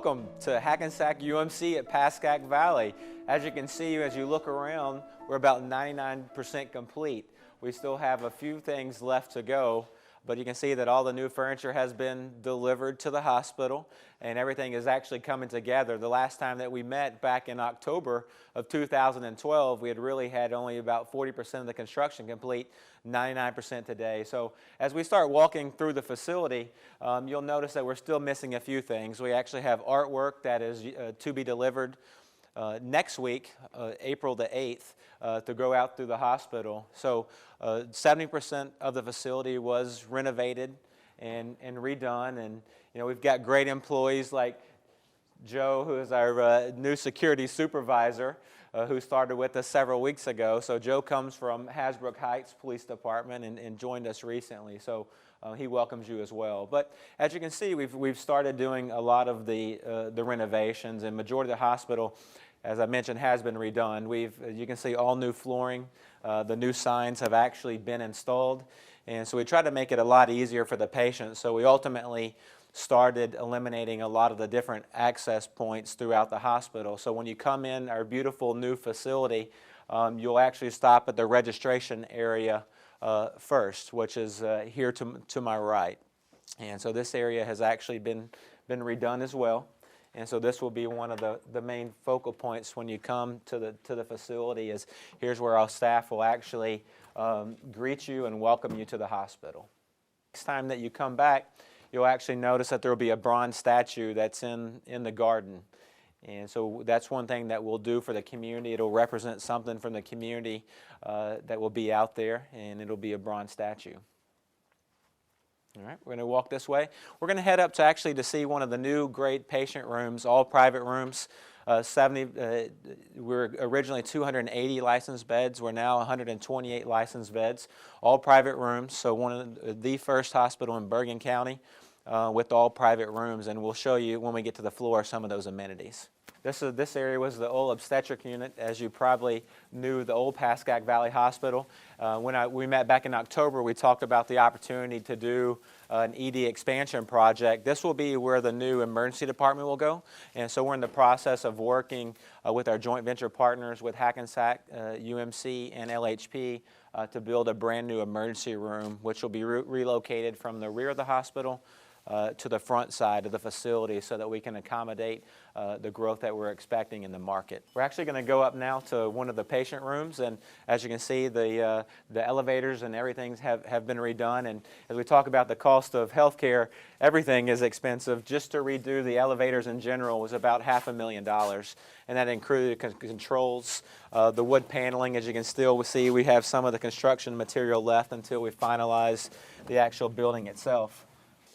Welcome to Hackensack UMC at Pascack Valley. As you can see, as you look around, we're about 99% complete. We still have a few things left to go, but you can see that all the new furniture has been delivered to the hospital and everything is actually coming together. The last time that we met back in October of 2012, we had really had only about 40% of the construction complete, 99% today. So as we start walking through the facility, you'll notice that we're still missing a few things. We actually have artwork that is to be delivered next week, April the 8th, to go out through the hospital. So 70% of the facility was renovated and redone, and we've got great employees like Joe, who is our new security supervisor, who started with us several weeks ago. So Joe comes from Hasbrook Heights Police Department and joined us recently. So he welcomes you as well. But as you can see, we've started doing a lot of the renovations, and majority of the hospital, as I mentioned, has been redone. You can see all new flooring. The new signs have actually been installed, and so we tried to make it a lot easier for the patient. So we ultimately started eliminating a lot of the different access points throughout the hospital. So when you come in our beautiful new facility, you'll actually stop at the registration area first, which is here to my right. And so this area has actually been redone as well. And so this will be one of the main focal points when you come to the facility. Is here's where our staff will actually greet you and welcome you to the hospital. Next time that you come back, you'll actually notice that there will be a bronze statue that's in the garden. And so that's one thing that we'll do for the community. It'll represent something from the community that will be out there, and it'll be a bronze statue. All right, we're going to walk this way. We're going to head up to see one of the new great patient rooms, all private rooms. We're originally 280 licensed beds. We're now 128 licensed beds, all private rooms. So one of the first hospital in Bergen County with all private rooms, and we'll show you when we get to the floor some of those amenities. This area was the old obstetric unit. As you probably knew, the old Pascack Valley Hospital. When we met back in October, we talked about the opportunity to do an ED expansion project. This will be where the new emergency department will go. And so we're in the process of working with our joint venture partners with Hackensack, UMC, and LHP to build a brand new emergency room, which will be relocated from the rear of the hospital to the front side of the facility so that we can accommodate the growth that we're expecting in the market. We're actually going to go up now to one of the patient rooms, and as you can see, the elevators and everything have been redone. And as we talk about the cost of healthcare, everything is expensive. Just to redo the elevators in general was about $500,000, and that included controls, the wood paneling. As you can still see, we have some of the construction material left until we finalize the actual building itself.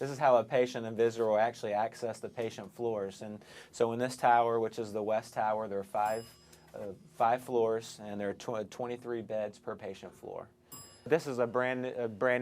This is how a patient and visitor will actually access the patient floors. And so in this tower, which is the west tower, there are five floors, and there are 23 beds per patient floor. This is a brand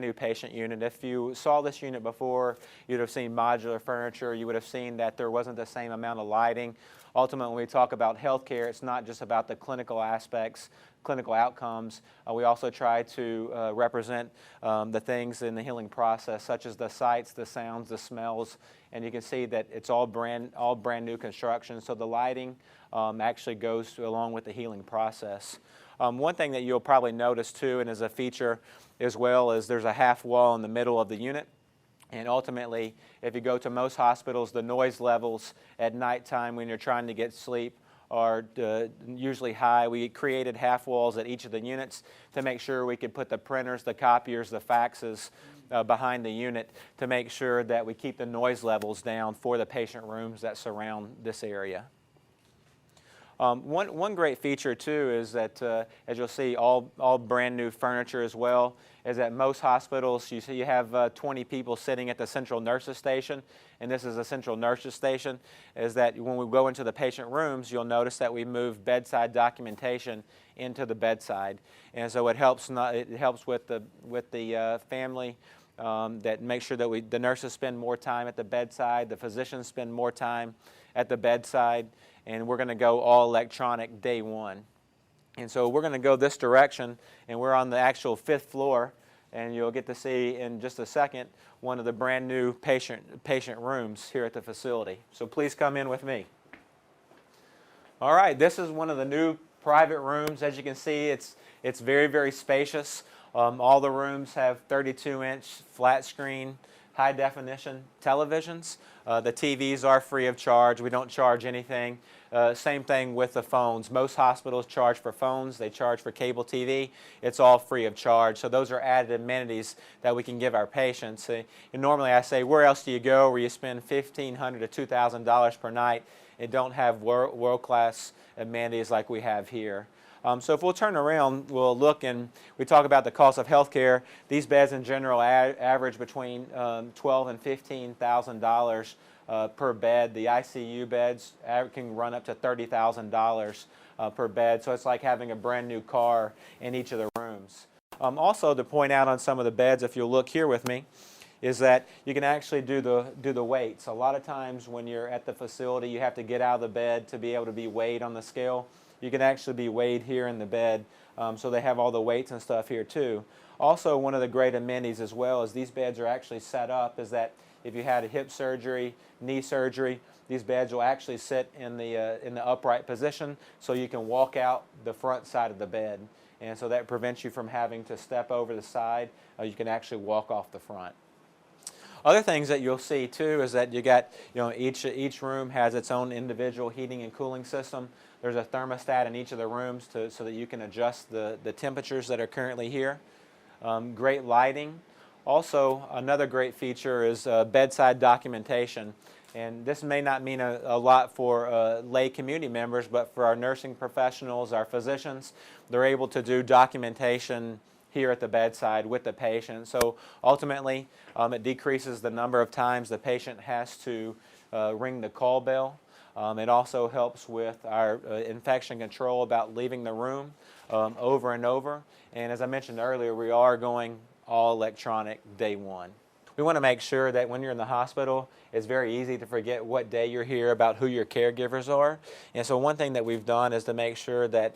new patient unit. If you saw this unit before, you'd have seen modular furniture. You would have seen that there wasn't the same amount of lighting. Ultimately, when we talk about healthcare, it's not just about the clinical aspects, clinical outcomes. We also try to represent the things in the healing process, such as the sights, the sounds, the smells, and you can see that it's all brand new construction. So the lighting actually goes along with the healing process. One thing that you'll probably notice too, and as a feature as well, is there's a half wall in the middle of the unit. And ultimately, if you go to most hospitals, the noise levels at nighttime when you're trying to get sleep are usually high. We created half walls at each of the units to make sure we could put the printers, the copiers, the faxes behind the unit to make sure that we keep the noise levels down for the patient rooms that surround this area. One great feature too is that, as you'll see, all brand new furniture as well, is that most hospitals you have 20 people sitting at the central nurses station, and this is a central nurses station. Is that when we go into the patient rooms, you'll notice that we move bedside documentation into the bedside, and so it helps with the family. That makes sure that the nurses spend more time at the bedside, the physicians spend more time at the bedside, and we're going to go all electronic day one. And so we're going to go this direction, and we're on the actual 5th floor. and you'll get to see in just a second one of the brand new patient rooms here at the facility. So please come in with me. All right, this is one of the new private rooms. As you can see, it's very, very spacious. All the rooms have 32-inch flat screen, high definition televisions. The TVs are free of charge. We don't charge anything. Same thing with the phones. Most hospitals charge for phones. They charge for cable TV. It's all free of charge. So those are added amenities that we can give our patients. And normally I say, where else do you go where you spend $1,500 to $2,000 per night and don't have world-class amenities like we have here? So if we'll turn around, we'll look and we talk about the cost of health care. These beds in general average between $12,000 and $15,000 per bed. The ICU beds can run up to $30,000 per bed. So it's like having a brand new car in each of the rooms. Also to point out on some of the beds, if you'll look here with me, is that you can actually do the weights. A lot of times when you're at the facility, you have to get out of the bed to be able to be weighed on the scale. You can actually be weighed here in the bed, so they have all the weights and stuff here too. Also, one of the great amenities as well is these beds are actually set up is that if you had a hip surgery, knee surgery, these beds will actually sit in the upright position so you can walk out the front side of the bed. And so that prevents you from having to step over the side. You can actually walk off the front. Other things that you'll see too is that you got, each room has its own individual heating and cooling system. There's a thermostat in each of the rooms so that you can adjust the temperatures that are currently here. Great lighting. Also, another great feature is bedside documentation. And this may not mean a lot for lay community members, but for our nursing professionals, our physicians, they're able to do documentation here at the bedside with the patient. So ultimately, it decreases the number of times the patient has to ring the call bell. It also helps with our infection control about leaving the room over and over. And as I mentioned earlier, we are going all electronic day one. We want to make sure that when you're in the hospital, it's very easy to forget what day you're here, about who your caregivers are. And so one thing that we've done is to make sure that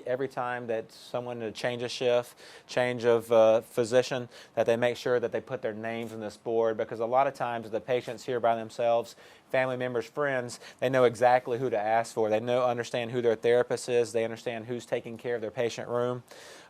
every time that someone change a shift, change of physician, that they make sure that they put their names on this board, because a lot of times the patient's here by themselves, family members, friends, they know exactly who to ask for. They understand who their therapist is. They understand who's taking care of their patient room.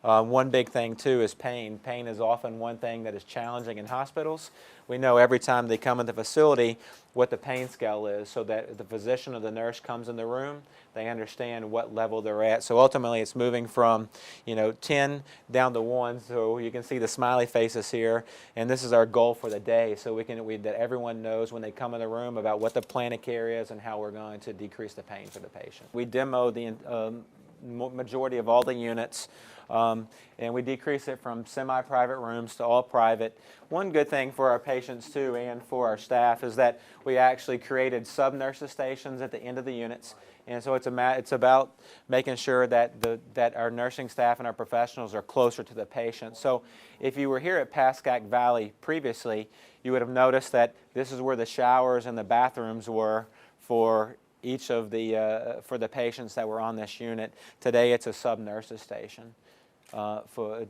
One big thing too is pain. Pain is often one thing that is challenging in hospitals. We know every time they come in the facility what the pain scale is, so that the physician or the nurse comes in the room, they understand what level they're at. So ultimately it's moving from 10 down to 1, so you can see the smiley faces here, and this is our goal for the day, so that everyone knows when they come in the room about what the plan of care is and how we're going to decrease the pain for the patient. We demo the majority of all the units. And we decrease it from semi-private rooms to all private. One good thing for our patients too and for our staff is that we actually created sub-nurses stations at the end of the units. And so it's about making sure that our nursing staff and our professionals are closer to the patient. So if you were here at Pascack Valley previously, you would have noticed that this is where the showers and the bathrooms were for each of for the patients that were on this unit. Today it's a sub-nurses station. So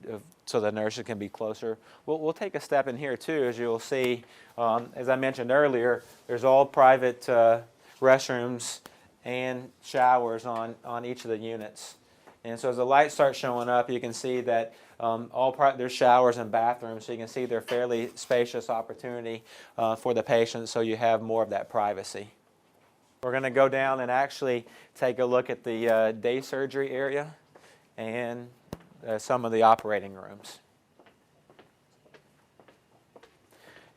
the nurses can be closer. We'll take a step in here too, as you'll see. As I mentioned earlier, there's all private restrooms and showers on each of the units. And so as the lights start showing up, you can see that there's showers and bathrooms, so you can see they're fairly spacious opportunity for the patients, so you have more of that privacy. We're going to go down and actually take a look at the day surgery area and some of the operating rooms.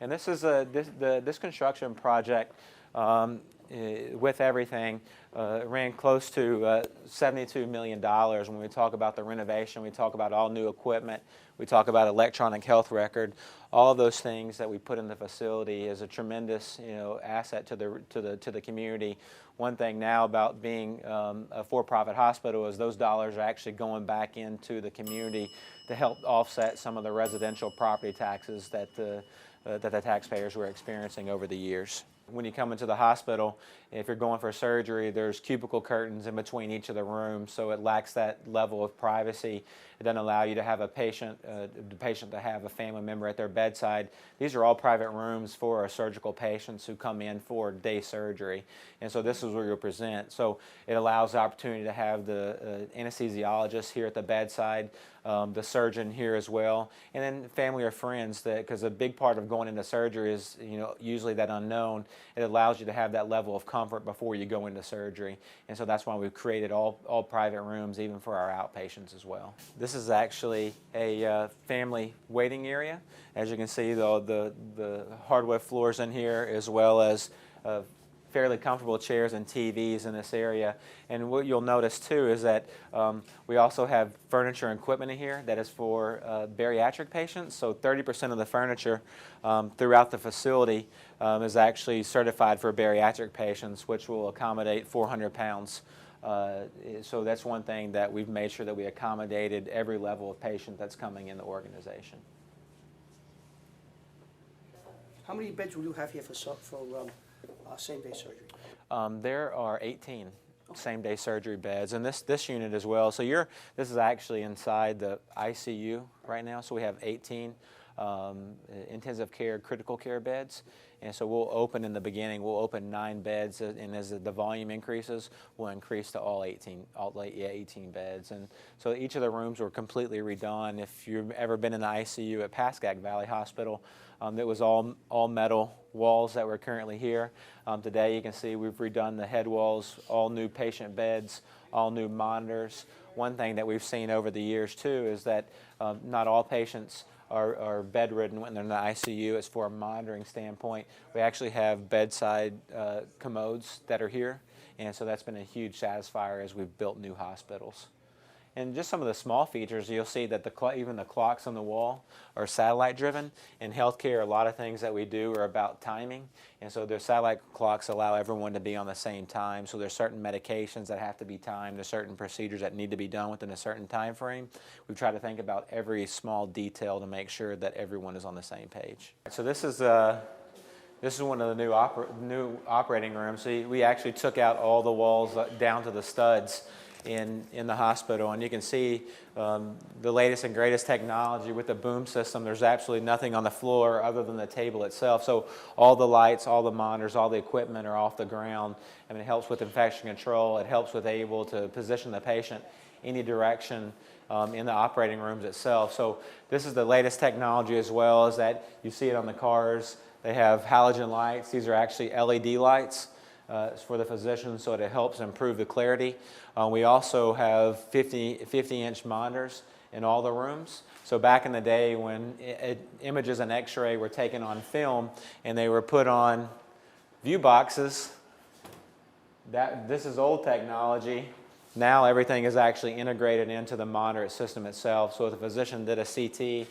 And this is this construction project with everything ran close to $72 million. When we talk about the renovation, we talk about all new equipment, we talk about electronic health record. All of those things that we put in the facility is a tremendous asset to the community. One thing now about being a for-profit hospital is those dollars are actually going back into the community to help offset some of the residential property taxes that the taxpayers were experiencing over the years. When you come into the hospital, if you're going for surgery, there's cubicle curtains in between each of the rooms, so it lacks that level of privacy. It doesn't allow you to have a patient, the patient to have a family member at their bedside. These are all private rooms for our surgical patients who come in for day surgery, and so this is where you'll present. So it allows the opportunity to have the anesthesiologist here at the bedside, the surgeon here as well, and then family or friends, because a big part of going into surgery is, usually that unknown. It allows you to have that level of comfort before you go into surgery, and so that's why we've created all private rooms, even for our outpatients as well. This is actually a family waiting area. As you can see, though, the hardwood floors in here, as well as fairly comfortable chairs and TVs in this area. And what you'll notice too is that we also have furniture and equipment in here that is for bariatric patients. So 30% of the furniture throughout the facility is actually certified for bariatric patients, which will accommodate 400 pounds. So that's one thing that we've made sure that we accommodated every level of patient that's coming in the organization. How many beds will you have here for same-day surgery? There are 18 same-day surgery beds, and this unit as well. So this is actually inside the ICU right now. So we have 18 intensive care, critical care beds, and so we'll open in the beginning. We'll open 9 beds, and as the volume increases, we'll increase to all 18 beds. And so each of the rooms were completely redone. If you've ever been in the ICU at Pascack Valley Hospital, it was all metal walls that were currently here. Today you can see we've redone the head walls, all new patient beds, all new monitors. One thing that we've seen over the years too is that not all patients are bedridden when they're in the ICU. It's for a monitoring standpoint. We actually have bedside commodes that are here, and so that's been a huge satisfier as we've built new hospitals. And just some of the small features, you'll see that even the clocks on the wall are satellite driven. In healthcare, a lot of things that we do are about timing, and so their satellite clocks allow everyone to be on the same time. So there's certain medications that have to be timed, there's certain procedures that need to be done within a certain time frame. We try to think about every small detail to make sure that everyone is on the same page. So this is one of the new operating rooms. So we actually took out all the walls down to the studs in the hospital, and you can see the latest and greatest technology with the boom system. There's absolutely nothing on the floor other than the table itself. So all the lights, all the monitors, all the equipment are off the ground. I mean, it helps with infection control. It helps with able to position the patient any direction in the operating rooms itself. So this is the latest technology, as well as that you see it on the cars. They have halogen lights. These are actually LED lights. For the physicians, so it helps improve the clarity. We also have 50-inch monitors in all the rooms. So back in the day when images and x-ray were taken on film and they were put on view boxes, this is old technology. Now everything is actually integrated into the monitor system itself. So if the physician did a CT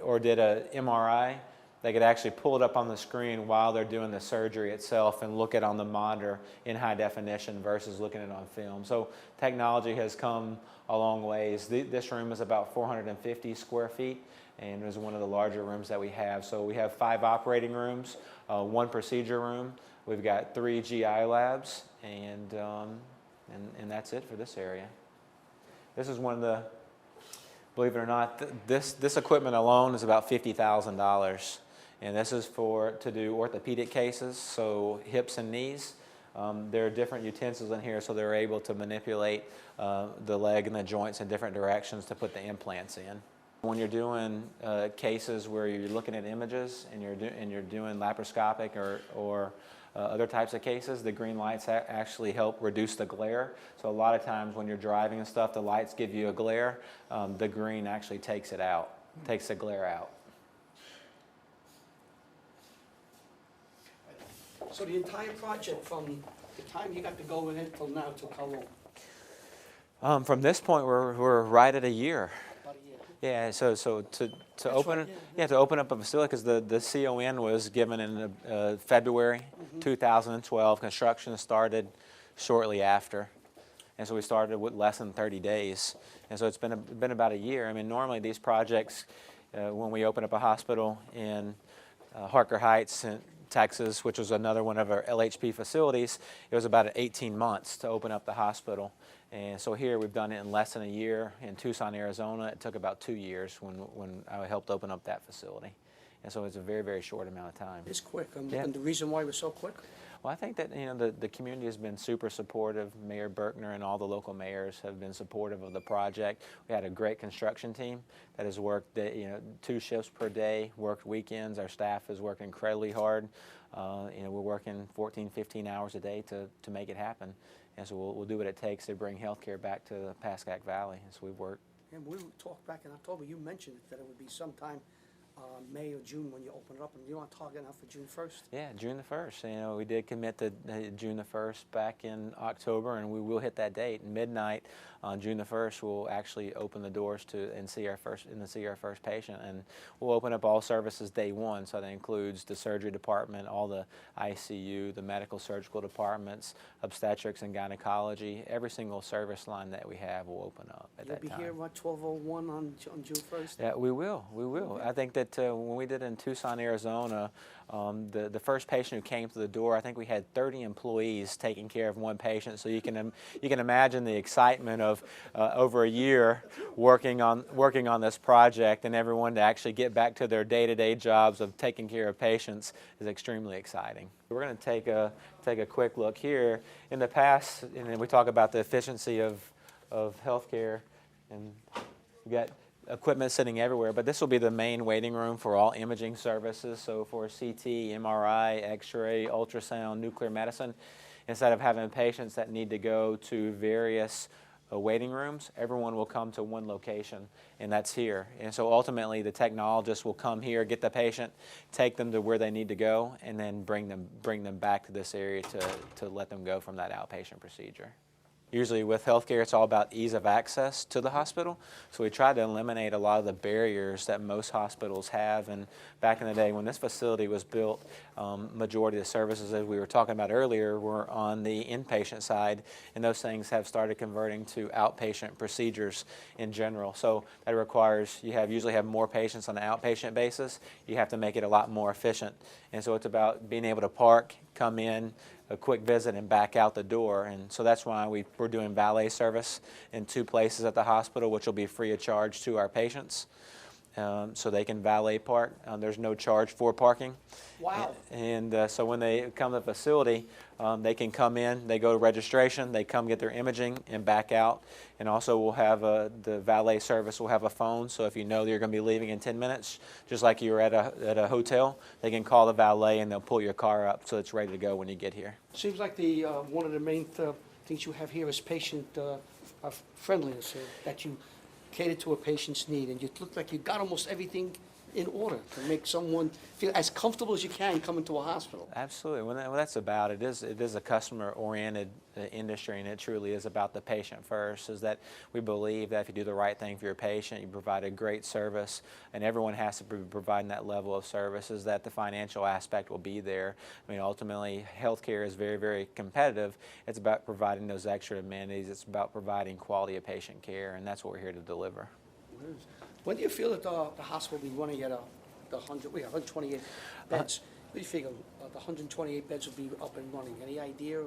or did a MRI, they could actually pull it up on the screen while they're doing the surgery itself and look at it on the monitor in high definition versus looking at it on film. So technology has come a long ways. This room is about 450 square feet, and is one of the larger rooms that we have. So we have 5 operating rooms, 1 procedure room. We've got 3 GI labs, and that's it for this area. This is one of the, believe it or not, this equipment alone is about $50,000. And this is to do orthopedic cases, so hips and knees. There are different utensils in here, so they're able to manipulate the leg and the joints in different directions to put the implants in. When you're doing cases where you're looking at images and you're doing laparoscopic or other types of cases, the green lights actually help reduce the glare. So a lot of times when you're driving and stuff, the lights give you a glare. The green actually takes it out, takes the glare out. So the entire project, from the time you got to go in until now, took how long? From this point, we're right at a year. About a year. Yeah. So to open to open up a facility, because the CON was given in February 2012. Construction started shortly after, and so we started with less than 30 days. And so it's been about a year. I mean, normally these projects, when we open up a hospital in Harker Heights, Texas, which was another one of our LHP facilities, it was about 18 months to open up the hospital. And so here we've done it in less than a year. In Tucson, Arizona, it took about 2 years when I helped open up that facility. And so it's a very, very short amount of time. It's quick, Yeah. and the reason why it was so quick? Well, I think that the community has been super supportive. Mayor Berkner and all the local mayors have been supportive of the project. We had a great construction team that has worked 2 shifts per day, worked weekends. Our staff has worked incredibly hard. We're working 14, 15 hours a day to make it happen. And so we'll do what it takes to bring healthcare back to the Pascack Valley. And so we've worked. And we talked back in October, you mentioned that it would be sometime May or June when you open it up, and you want to target now for June 1st? Yeah, June the 1st. We did commit to June the 1st back in October, and we will hit that date. Midnight on June the 1st, we'll actually open the doors and see our first patient, and we'll open up all services day one. So that includes the surgery department, all the ICU, the medical surgical departments, obstetrics and gynecology. Every single service line that we have will open up at that time. You'll be here about 12:01 on June 1st? Yeah, we will. Okay. I think that when we did it in Tucson, Arizona, the first patient who came to the door, I think we had 30 employees taking care of one patient. So you can imagine the excitement of over a year working on this project, and everyone to actually get back to their day-to-day jobs of taking care of patients is extremely exciting. We're going to take a quick look here. In the past, and then we talk about the efficiency of healthcare, and we got equipment sitting everywhere, but this will be the main waiting room for all imaging services. So for CT, MRI, X-ray, ultrasound, nuclear medicine, instead of having patients that need to go to various waiting rooms, everyone will come to one location, and that's here. And so ultimately the technologist will come here, get the patient, take them to where they need to go, and then bring them back to this area to let them go from that outpatient procedure. Usually with healthcare, it's all about ease of access to the hospital. So we try to eliminate a lot of the barriers that most hospitals have. And back in the day when this facility was built, majority of the services, as we were talking about earlier, were on the inpatient side, and those things have started converting to outpatient procedures in general. So that requires usually have more patients on an outpatient basis. You have to make it a lot more efficient. And so it's about being able to park, come in, a quick visit, and back out the door. And so that's why we're doing valet service in 2 places at the hospital, which will be free of charge to our patients. So they can valet park. There's no charge for parking. Wow. And so when they come to the facility, they can come in, they go to registration, they come get their imaging and back out. And also we'll have the valet service will have a phone, so if you know that you're going to be leaving in 10 minutes, just like you're at a hotel, they can call the valet and they'll pull your car up so it's ready to go when you get here. Seems like one of the main things you have here is patient friendliness, that you cater to a patient's need, and you look like you got almost everything in order to make someone feel as comfortable as you can coming to a hospital. Absolutely. Well, that's about it. It is a customer-oriented industry, and it truly is about the patient first. Is that we believe that if you do the right thing for your patient, you provide a great service, and everyone has to be providing that level of service. Is that the financial aspect will be there? I mean, ultimately, healthcare is very, very competitive. It's about providing those extra amenities. It's about providing quality of patient care, and that's what we're here to deliver. When do you feel that the hospital will be running at the 128 beds? What do you figure the 128 beds will be up and running? Any idea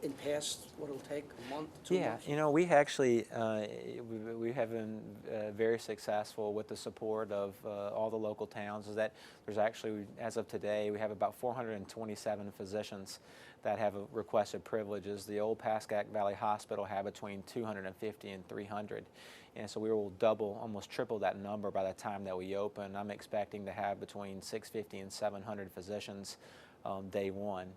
in past what it'll take, a month, 2 months? Yeah, we actually we have been very successful with the support of all the local towns. Is that there's actually, as of today, we have about 427 physicians that have requested privileges. The old Pascack Valley Hospital had between 250 and 300. And so we will double, almost triple that number by the time that we open. I'm expecting to have between 650 and 700 physicians day one.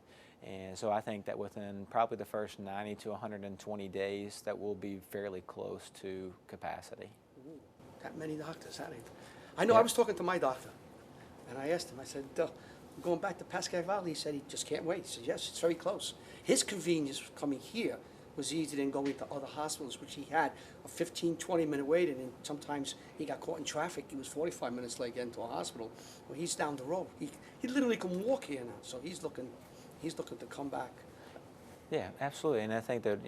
And so I think that within probably the first 90 to 120 days that we'll be fairly close to capacity. Ooh, that many doctors, I know. Yeah. I was talking to my doctor, and I asked him, I said, going back to Pascack Valley, he said he just can't wait. He said, yes, it's very close. His convenience of coming here was easier than going to other hospitals, which he had a 15, 20-minute wait, and sometimes he got caught in traffic. He was 45 minutes late getting to a hospital. Well, he's down the road. He literally can walk here now, so he's looking to come back. Yeah, absolutely, and I think that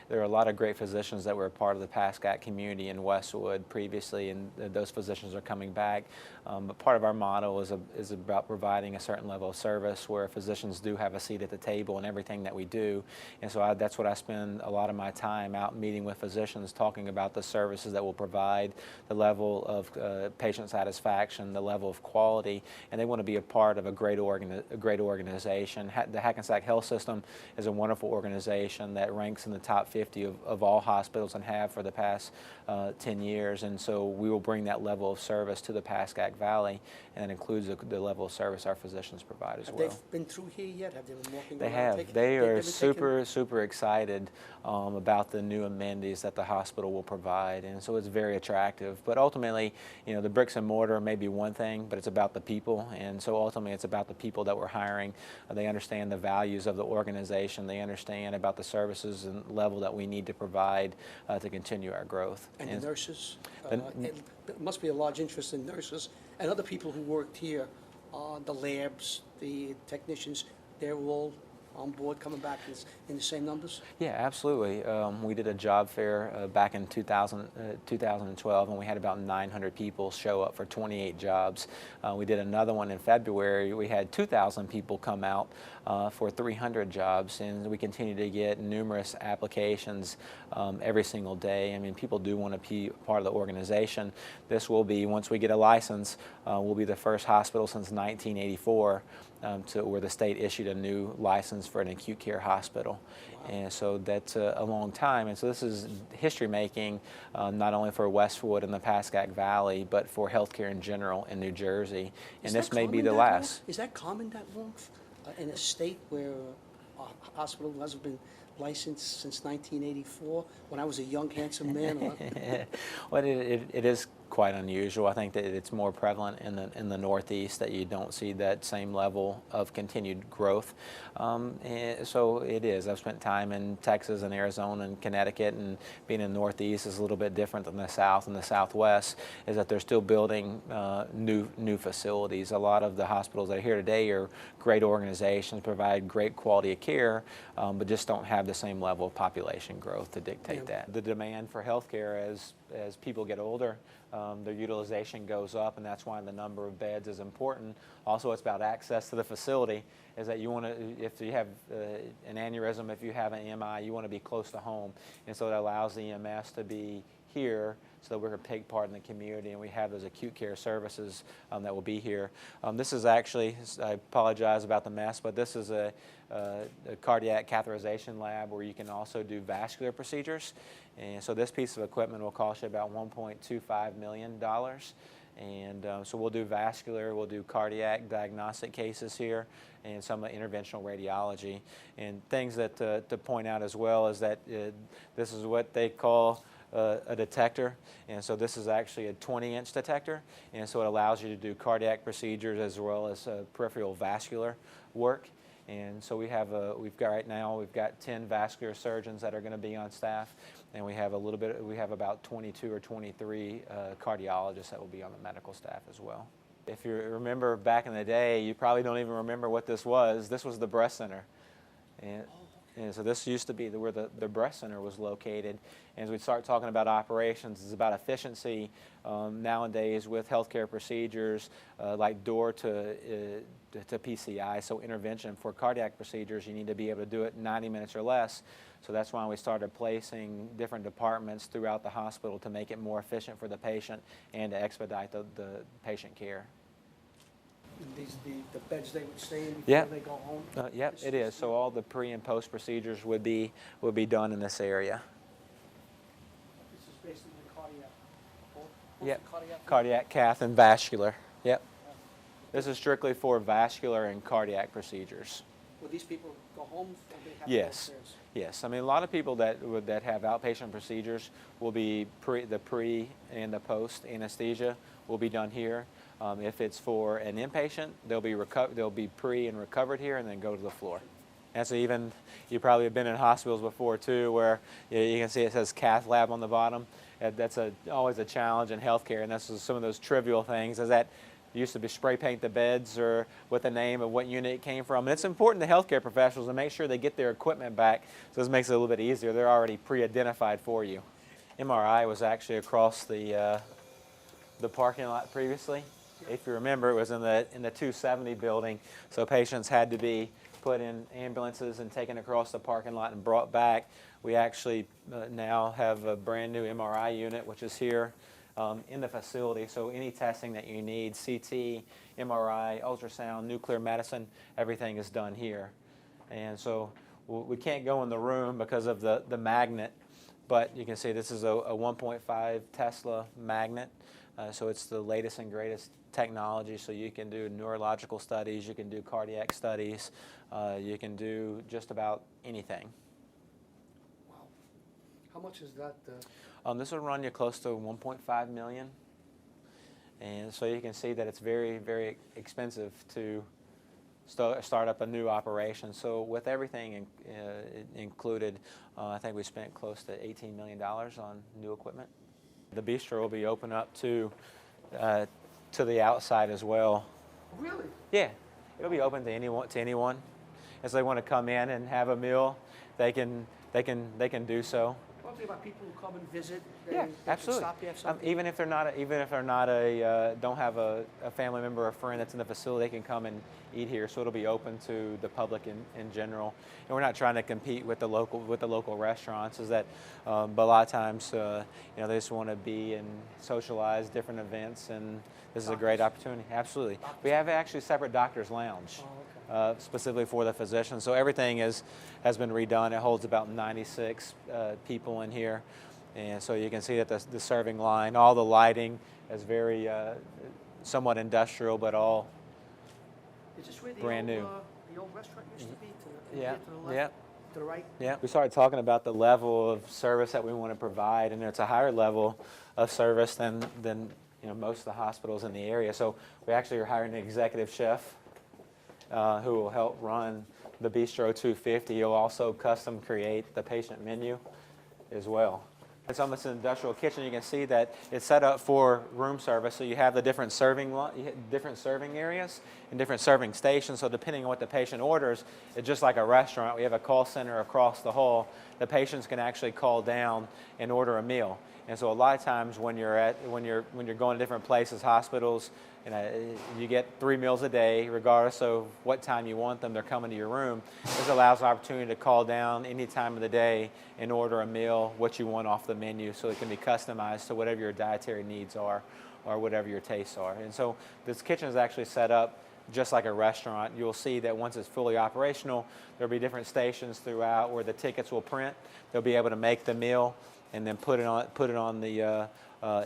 there are a lot of great physicians that were a part of the Pascack community in Westwood previously, and those physicians are coming back. But part of our model is about providing a certain level of service where physicians do have a seat at the table in everything that we do, and so that's what I spend a lot of my time out meeting with physicians, talking about the services that we'll provide, the level of patient satisfaction, the level of quality, and they want to be a part of a great organization. The Hackensack Health System is a wonderful organization that ranks in the top 50 of all hospitals and have for the past 10 years, and so we will bring that level of service to the Pascack Valley, and that includes the level of service our physicians provide as well. Have they been through here yet? Have they been walking They around? have. They are super excited about the new amenities that the hospital will provide, and so it's very attractive. But ultimately, the bricks and mortar may be one thing, but it's about the people, and so ultimately it's about the people that we're hiring. They understand the values of the organization. They understand about the services and level that we need to provide to continue our growth. And the nurses? There must be a large interest in nurses and other people who worked here, the labs, the technicians. They're all on board coming back in the same numbers? Yeah, absolutely. We did a job fair back in 2012, and we had about 900 people show up for 28 jobs. We did another one in February. We had 2,000 people come out for 300 jobs, and we continue to get numerous applications every single day. I mean, people do want to be part of the organization. This will be, once we get a license, we'll be the first hospital since 1984 where the state issued a new license for an acute care hospital. Wow. And so that's a long time. And so this is history making, not only for Westwood and the Pascack Valley, but for healthcare in general in New Jersey. And this may be the last. Is that common that long in a state where a hospital hasn't been licensed since 1984, when I was a young, handsome man? Well, it is quite unusual. I think that it's more prevalent in the Northeast that you don't see that same level of continued growth. And so it is. I've spent time in Texas and Arizona and Connecticut, and being in the Northeast is a little bit different than the South and the Southwest, is that they're still building new facilities. A lot of the hospitals that are here today are great organizations, provide great quality of care, but just don't have the same level of population growth to dictate that. The demand for healthcare as people get older, their utilization goes up, and that's why the number of beds is important. Also, it's about access to the facility, is that you want to, if you have an aneurysm, if you have an MI, you want to be close to home. And so it allows the EMS to be here so that we're going to take part in the community, and we have those acute care services that will be here. This is actually, I apologize about the mess, but this is a cardiac catheterization lab where you can also do vascular procedures. And so this piece of equipment will cost you about $1.25 million. And so we'll do vascular, we'll do cardiac diagnostic cases here, and some interventional radiology. And things that to point out as well is that this is what they call a detector, and so this is actually a 20-inch detector, and so it allows you to do cardiac procedures as well as peripheral vascular work. And so we've got 10 vascular surgeons that are going to be on staff, and we have about 22 or 23 cardiologists that will be on the medical staff as well. If you remember back in the day, you probably don't even remember what this was. This was the breast center. And so this used to be where the breast center was located. And as we start talking about operations, it's about efficiency. Nowadays with healthcare procedures like door to PCI, so intervention for cardiac procedures, you need to be able to do it in 90 minutes or less. So that's why we started placing different departments throughout the hospital to make it more efficient for the patient and to expedite the patient care. The beds they would stay in before they go home? Yep, it is. So all the pre and post procedures would be done in this area. This is basically cardiac. Yep, cardiac, cath, and vascular. Yep. This is strictly for vascular and cardiac procedures. Will these people go home? Or they have Yes. to go upstairs? Yes. I mean, a lot of people that have outpatient procedures will be the pre and the post anesthesia will be done here. If it's for an inpatient, they'll be pre and recovered here and then go to the floor. And so even, you probably have been in hospitals before too, where you can see it says cath lab on the bottom. That's always a challenge in healthcare, and that's some of those trivial things, is that used to be spray paint the beds or with the name of what unit it came from. And it's important to healthcare professionals to make sure they get their equipment back, so this makes it a little bit easier. They're already pre-identified for you. MRI was actually across the parking lot previously. If you remember, it was in the 270 building, so patients had to be put in ambulances and taken across the parking lot and brought back. We actually now have a brand new MRI unit, which is here in the facility, so any testing that you need, CT, MRI, ultrasound, nuclear medicine, everything is done here. And so we can't go in the room because of the magnet, but you can see this is a 1.5 Tesla magnet, so it's the latest and greatest technology, so you can do neurological studies, you can do cardiac studies, you can do just about anything. Wow. How much is that? This will run you close to 1.5 million, and so you can see that it's very, very expensive to start up a new operation. So with everything included, I think we spent close to $18 million on new equipment. The bistro will be open up to the outside as well. Really? Yeah, it'll be open to anyone. If they want to come in and have a meal, they can do so. One thing about people who come and visit, Yeah, they absolutely. can stop you at something. Even if they're not don't have a family member or friend that's in the facility, they can come and eat here. So it'll be open to the public in general. And we're not trying to compete with the local restaurants. Is that, but a lot of times, they just want to be and socialize different events, and this is a great opportunity. Absolutely. We have actually a separate doctor's lounge. Oh, okay. Specifically for the physicians. So everything has been redone. It holds about 96 people in here. And so you can see that the serving line, all the lighting is very somewhat industrial, but all Is this where brand new. The old restaurant used to be? Yeah, To the left? yeah. To the right? Yeah, we started talking about the level of service that we want to provide, and it's a higher level of service than most of the hospitals in the area. So we actually are hiring an executive chef who will help run the Bistro 250. He'll also custom create the patient menu as well. It's almost an industrial kitchen. You can see that it's set up for room service, so you have the different serving areas and different serving stations. So depending on what the patient orders, it's just like a restaurant. We have a call center across the hall. The patients can actually call down and order a meal. And so a lot of times when you're going to different places, hospitals, you get 3 meals a day, regardless of what time you want them. They're coming to your room. This allows an opportunity to call down any time of the day and order a meal, what you want off the menu, so it can be customized to whatever your dietary needs are or whatever your tastes are. And so this kitchen is actually set up just like a restaurant. You'll see that once it's fully operational, there'll be different stations throughout where the tickets will print. They'll be able to make the meal and then put it on the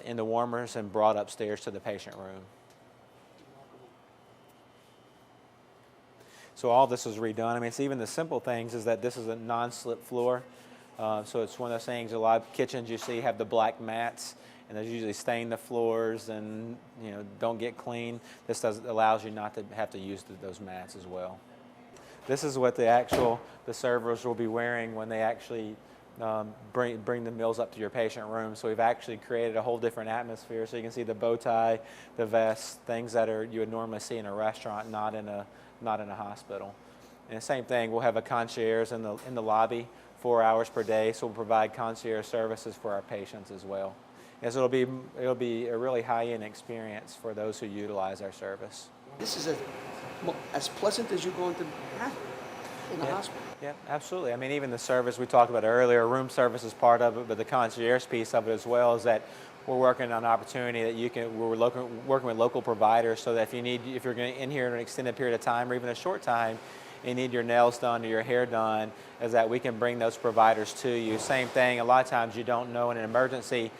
in the warmers and brought upstairs to the patient room. So all this is redone. I mean, it's even the simple things is that this is a non-slip floor. So it's one of those things, a lot of kitchens you see have the black mats, and they usually stain the floors and don't get clean. This allows you not to have to use those mats as well. This is what the servers will be wearing when they actually bring the meals up to your patient room. So we've actually created a whole different atmosphere. So you can see the bow tie, the vest, things that you would normally see in a restaurant, not in a hospital. And the same thing, we'll have a concierge in the lobby 4 hours per day. So we'll provide concierge services for our patients as well. And so it'll be a really high-end experience for those who utilize our service. This is as pleasant as you're going to have in the hospital. Yeah, absolutely. I mean, even the service we talked about earlier, room service is part of it, but the concierge piece of it as well is that we're working on an opportunity that we're working with local providers, so that if you're going in here in an extended period of time or even a short time, and you need your nails done or your hair done, is that we can bring those providers to you. Same thing, a lot of times you don't know in an emergency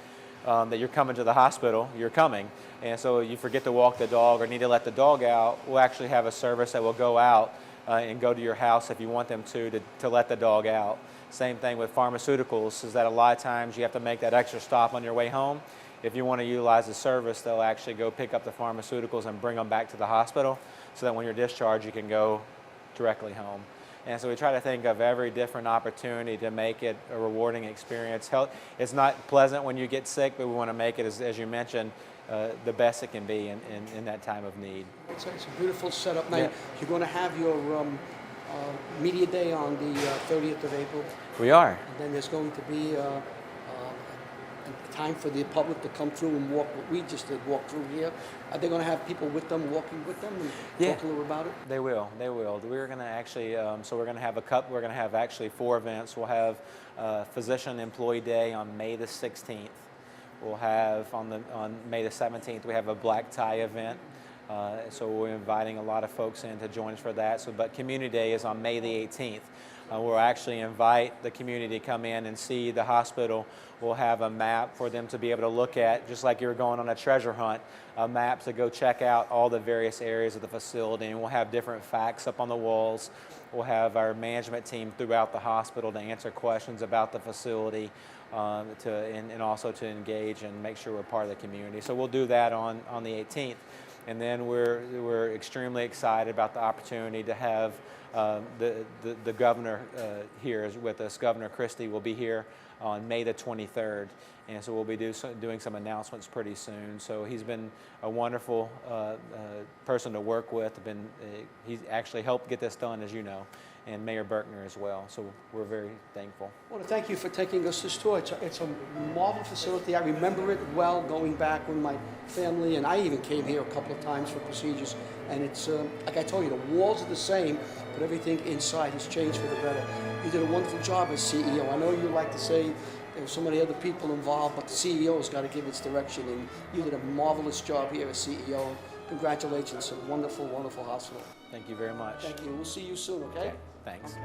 that you're coming to the hospital, you're coming. And so you forget to walk the dog or need to let the dog out, we'll actually have a service that will go out and go to your house if you want them to let the dog out. Same thing with pharmaceuticals, is that a lot of times you have to make that extra stop on your way home. If you want to utilize the service, they'll actually go pick up the pharmaceuticals and bring them back to the hospital, so that when you're discharged, you can go directly home. And so we try to think of every different opportunity to make it a rewarding experience. It's not pleasant when you get sick, but we want to make it, as you mentioned, the best it can be in that time of need. It's a beautiful setup. Now, Yeah. you're going to have your media day on the 30th of April, We are. and then there's going to be a time for the public to come through and walk what we just did, walk through here. Are they going to have people with them, walking with them, and talk a little about it? They will. They will. We're going to actually, so we're going to have we're going to have actually 4 events. We'll have Physician Employee Day on May the 16th. We'll have on May the 17th, we have a black tie event. So we're inviting a lot of folks in to join us for that. But Community Day is on May the 18th. We'll actually invite the community to come in and see the hospital. We'll have a map for them to be able to look at, just like you're going on a treasure hunt, a map to go check out all the various areas of the facility. And we'll have different facts up on the walls. We'll have our management team throughout the hospital to answer questions about the facility, and also to engage and make sure we're part of the community. So we'll do that on the 18th. And then we're extremely excited about the opportunity to have the governor here with us. Governor Christie will be here on May the 23rd, and so we'll be doing some announcements pretty soon. So he's been a wonderful person to work with. He's actually helped get this done, as you know, and Mayor Berkner as well. So we're very thankful. I want to thank you for taking us this tour. It's a marvelous facility. I remember it well going back when my family, and I even came here a couple of times for procedures. And it's, like I told you, the walls are the same, but everything inside has changed for the better. You did a wonderful job as CEO. I know you like to say there were so many other people involved, but the CEO's got to give its direction, and you did a marvelous job here as CEO. Congratulations. It's a wonderful, wonderful hospital. Thank you very much. Thank you. We'll see you soon, okay? Okay, thanks.